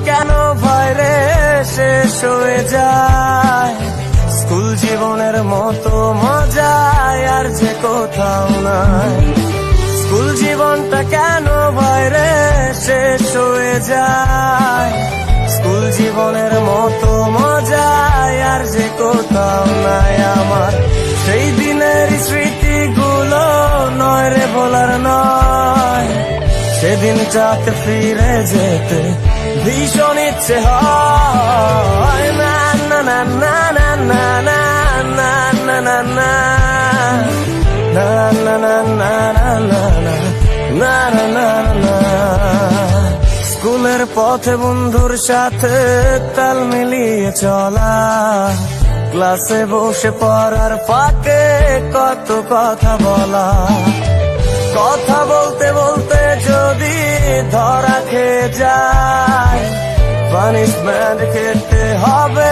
কেন ভয়রে শেষ হয়ে যায়, স্কুল জীবনের মতো মজায় আর যে কোথাও নাই। স্কুল জীবনটা কেন ভয়রে শেষ হয়ে যায়, স্কুল জীবনের মতো মজায় আর যে কোথাও নাই। আমার সেই দিনের স্মৃতিগুলো নয় রে ভোলার নয়, সেদিনটাতে ফিরে যেতে ভীষণ ইচ্ছে হয়। না না না না না না না না না না না না না না না না না না। স্কুলের পথে বন্ধুর সাথে তাল মিলিয়ে চলা, ক্লাসে বসে পড়ার ফাঁকে কত কথা বলা, কথা বলতে বলতে যদি ধরা খেয়ে যায়, পানিশমেন্ট খেতে হবে